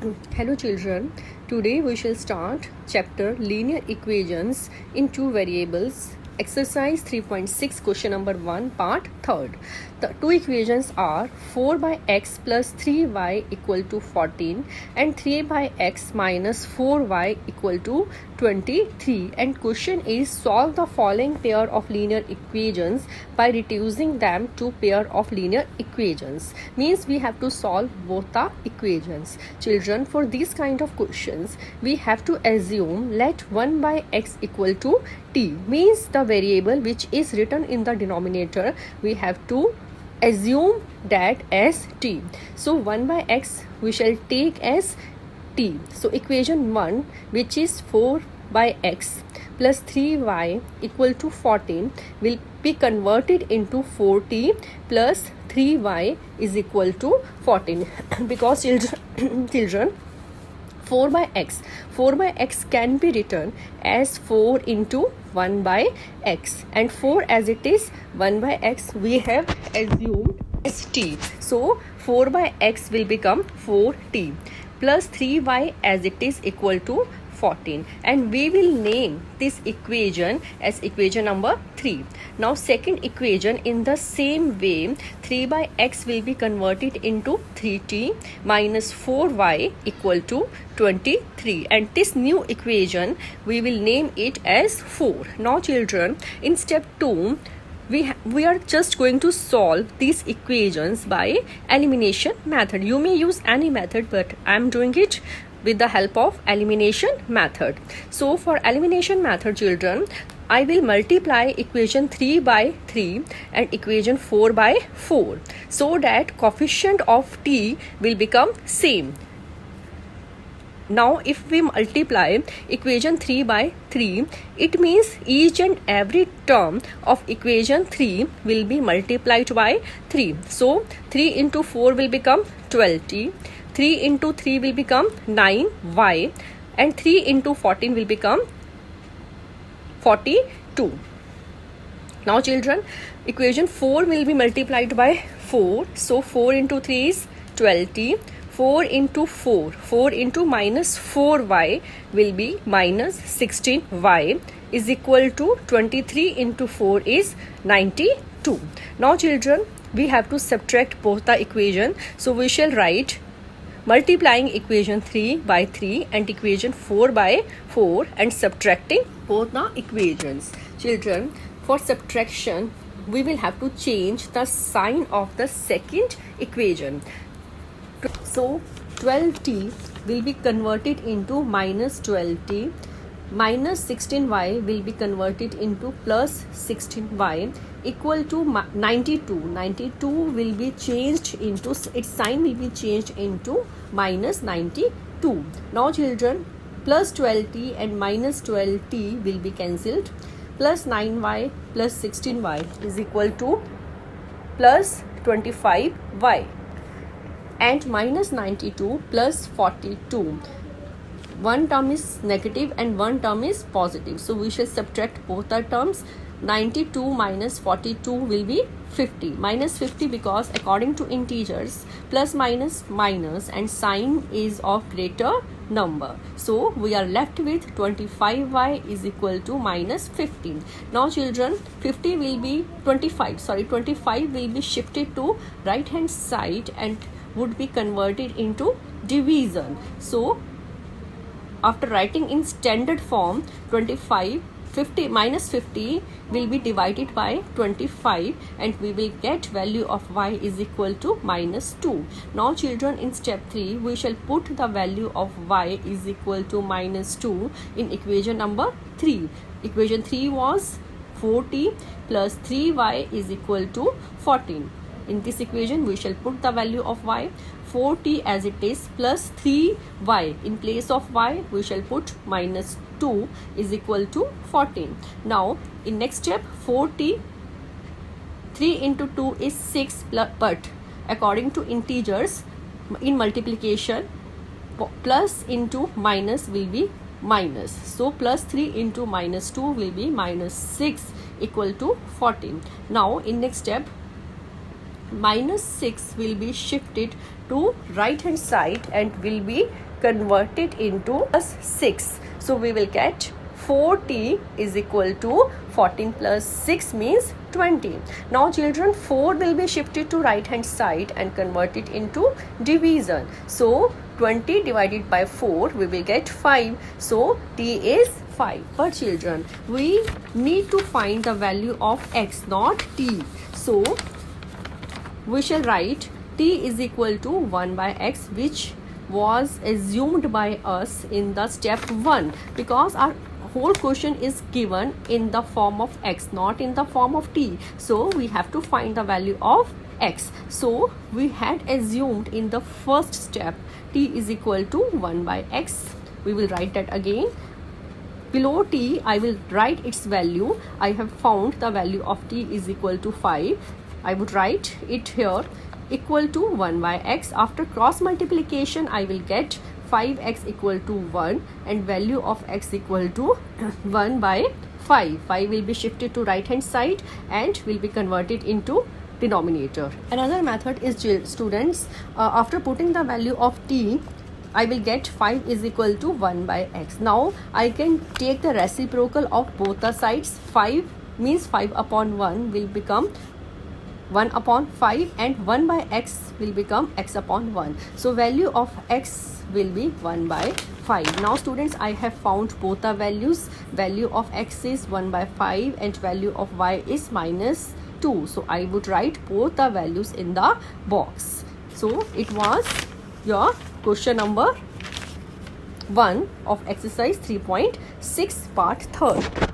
Hello children, today we shall start chapter linear equations in two variables, exercise 3.6 question number 1 part 3rd. The two equations are 4 by x plus 3y equal to 14 and 3 by x minus 4y equal to 23, and question is solve the following pair of linear equations by reducing them to pair of linear equations. Means we have to solve both the equations. Children, for these kind of questions we have to assume let 1 by x equal to t, means the variable which is written in the denominator we have to assume that as t. So 1 by x we shall take as t. So equation 1, which is 4 by x plus 3y equal to 14, will be converted into 4t plus 3y is equal to 14 because children 4 by x can be written as 4 into 1 by x, and 4 as it is 1 by x we have assumed as t. So 4 by x will become 4t plus 3y as it is equal to 14, and we will name this equation as equation number 3. Now second equation, in the same way 3 by x will be converted into 3t minus 4y equal to 23, and this new equation we will name it as 4. Now children, in step 2 we are just going to solve these equations by elimination method. You may use any method, but I am doing it with the help of elimination method. So for elimination method children, I will multiply equation 3 by 3 and equation 4 by 4 so that coefficient of t will become same. Now if we multiply equation 3 by 3, it means each and every term of equation 3 will be multiplied by 3. So 3 into 4 will become 12t, 3 into 3 will become 9y, and 3 into 14 will become 42. Now children, equation 4 will be multiplied by 4. So 4 into 3 is 12t. 4 into 4 into minus 4y will be minus 16y is equal to 23 into 4 is 92. Now children, we have to subtract both the equation. So we shall write multiplying equation 3 by 3 and equation 4 by 4 and subtracting both the equations. Children, for subtraction we will have to change the sign of the second equation. So 12t will be converted into minus 12t, minus 16y will be converted into plus 16y equal to 92. 92 will be changed into, its sign will be changed into minus 92. Now children, plus 12t and minus 12t will be cancelled. Plus 9y plus 16y is equal to plus 25y. And minus 92 plus 42. One term is negative and one term is positive. So we shall subtract both the terms. 92 minus 42 will be 50. Minus 50 because according to integers, plus minus minus and sign is of greater number. So we are left with 25y is equal to minus 15. Now children, 25 will be shifted to right hand side and would be converted into division. So after writing in standard form, 50 minus 50 will be divided by 25 and we will get value of y is equal to minus 2. Now children, in step 3 we shall put the value of y is equal to minus 2 in equation number 3. Equation 3 was 4t plus 3y is equal to 14. In this equation we shall put the value of y, 4t as it is plus 3y. In place of y we shall put minus 2 is equal to 14. Now in next step, 4t, 3 into 2 is 6, but according to integers in multiplication plus into minus will be minus. So plus 3 into minus 2 will be minus 6 equal to 14. Now in next step, minus 6 will be shifted to right hand side and will be convert it into 6. So we will get 4t is equal to 14 plus 6 means 20. Now children, 4 will be shifted to right hand side and converted into division. So 20 divided by 4 we will get 5. So t is 5. But children, we need to find the value of x, not t. So we shall write t is equal to 1 by x, which was assumed by us in the step 1, because our whole question is given in the form of x, not in the form of t. So we have to find the value of x. So we had assumed in the first step t is equal to 1 by x. We will write that again. Below t, I will write its value. I have found the value of t is equal to 5. I would write it here, equal to 1 by x. After cross multiplication, I will get 5x equal to 1 and value of x equal to 1 by 5. 5 will be shifted to right hand side and will be converted into denominator. Another method is, students, after putting the value of t, I will get 5 is equal to 1 by x. Now I can take the reciprocal of both the sides. 5 means 5 upon 1 will become 1 upon 5 and 1 by x will become x upon 1. So value of x will be 1 by 5. Now students, I have found both the values. Value of x is 1 by 5 and value of y is minus 2. So I would write both the values in the box. So it was your question number 1 of exercise 3.6 part 3rd.